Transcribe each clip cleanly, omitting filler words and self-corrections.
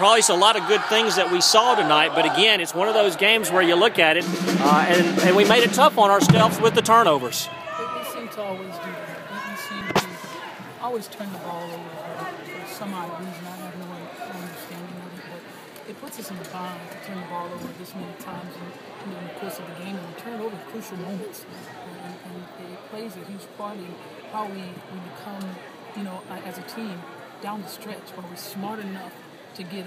probably a lot of good things that we saw tonight, but again, it's one of those games where you look at it, and we made it tough on ourselves with the turnovers. We seem to always do that. We seem to always turn the ball over for some odd reason. I have no understanding of it, but it puts us in a bind to turn the ball over this many times in the course of the game, and we turn over crucial moments. And it plays a huge part in how we become, as a team down the stretch, where we're smart enough to get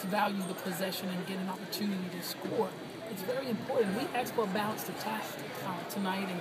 to value the possession and get an opportunity to score. It's very important. We asked for a balanced attack tonight, and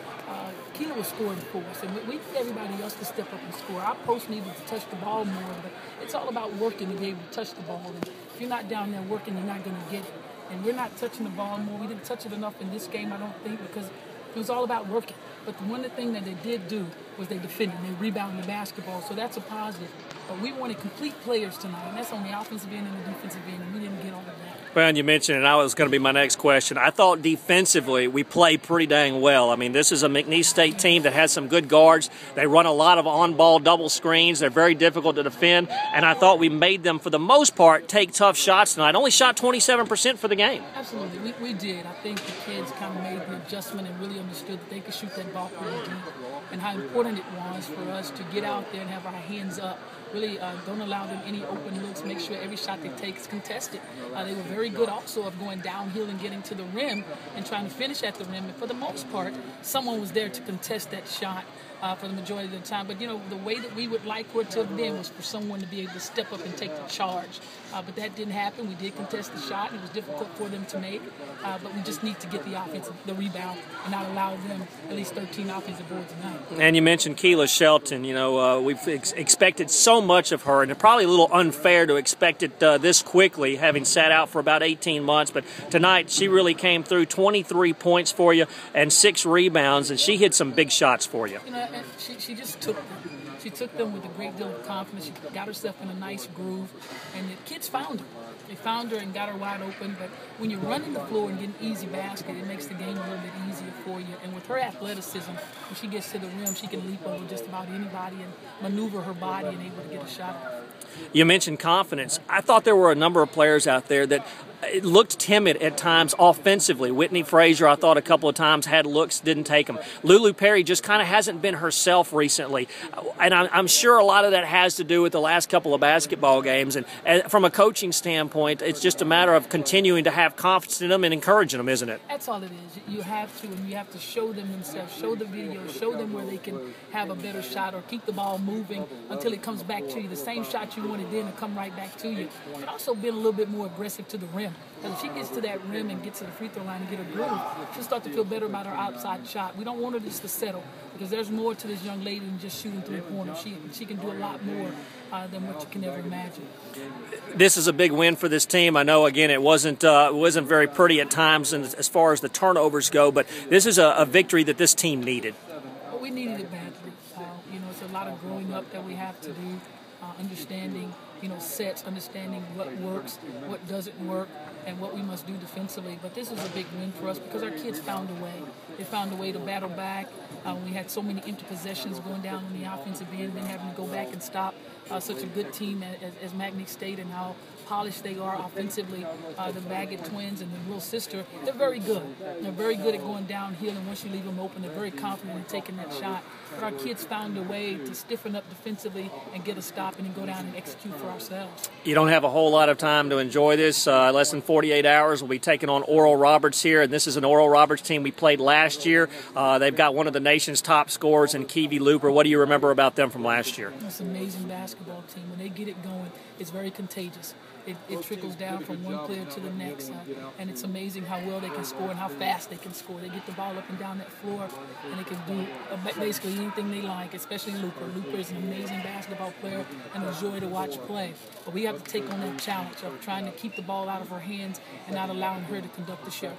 Keela was scoring for us, and we need everybody else to step up and score. Our post needed to touch the ball more, but it's all about working to be able to touch the ball. And if you're not down there working, you're not going to get it. And we're not touching the ball more. We didn't touch it enough in this game, I don't think, because it was all about working. But the one thing that they did do was they defended. They rebounded the basketball, so that's a positive. But we wanted complete players tonight, and that's on the offensive end and the defensive end, and we didn't get all of that. Well, and you mentioned, and that was going to be my next question, I thought defensively we played pretty dang well. I mean, this is a McNeese State team that has some good guards. They run a lot of on-ball double screens. They're very difficult to defend, and I thought we made them, for the most part, take tough shots tonight. Only shot 27% for the game. Absolutely, we did. I think the kids kind of made the adjustment and really understood that they could shoot that ball pretty deep, and how important it was for us to get out there and have our hands up. Really don't allow them any open looks. Make sure every shot they take is contested. They were very good also of going downhill and getting to the rim and trying to finish at the rim. And for the most part, someone was there to contest that shot for the majority of the time. But, the way that we would like for it to have been was for someone to be able to step up and take the charge. But that didn't happen. We did contest the shot. It was difficult for them to make. But we just need to get the offense, the rebound, and not allow them at least 13 offensive boards tonight. And you mentioned Keela Shelton. We've expected so much of her, and it's probably a little unfair to expect it this quickly, having sat out for about 18 months. But tonight, she really came through, 23 points for you and 6 rebounds, and she hit some big shots for you. And she just took them. She took them with a great deal of confidence. She got herself in a nice groove, and the kids found her. They found her and got her wide open, but when you're running the floor and getting easy basket, it makes the game a little bit easier for you. And with her athleticism, when she gets to the rim, she can leap over just about anybody and maneuver her body and able to get a shot off. You mentioned confidence. I thought there were a number of players out there that it looked timid at times offensively. Whitney Frazier, I thought a couple of times had looks, didn't take them. Lulu Perry just kind of hasn't been herself recently. And I'm sure a lot of that has to do with the last couple of basketball games. And from a coaching standpoint, it's just a matter of continuing to have confidence in them and encouraging them, isn't it? That's all it is. You have to, and you have to show them themselves, show the video, show them where they can have a better shot or keep the ball moving until it comes back to you. The same shot you wanted then to come right back to you. And also being a little bit more aggressive to the rim. Because if she gets to that rim and gets to the free throw line and get a groove, she'll start to feel better about her outside shot. We don't want her just to settle, because there's more to this young lady than just shooting three-pointers. She can do a lot more than what you can ever imagine. This is a big win for this team. I know, again, it wasn't very pretty at times as far as the turnovers go, but this is a victory that this team needed. Well, we needed it badly. It's a lot of growing up that we have to do, understanding sets, understanding what works, what doesn't work, and what we must do defensively. But this is a big win for us because our kids found a way. They found a way to battle back. We had so many empty possessions going down on the offensive end, then having to go back and stop such a good team as McNeese State, and how polished they are offensively. The Baggett twins and the little sister, they're very good. They're very good at going downhill, and once you leave them open, they're very confident in taking that shot. But our kids found a way to stiffen up defensively and get a stop and then go down and execute for ourselves. You don't have a whole lot of time to enjoy this. Less than 48 hours. We'll be taking on Oral Roberts here, and this is an Oral Roberts team we played last year. They've got one of the nation's top scorers in Kiwi Looper. What do you remember about them from last year? It's an amazing basketball team. When they get it going, it's very contagious. It trickles down from one player to the next, and it's amazing how well they can score and how fast they can score. They get the ball up and down that floor, and they can do basically anything they like, especially Looper. Looper is an amazing basketball player and a joy to watch play. But we have to take on that challenge of trying to keep the ball out of her hands and not allowing her to conduct the show.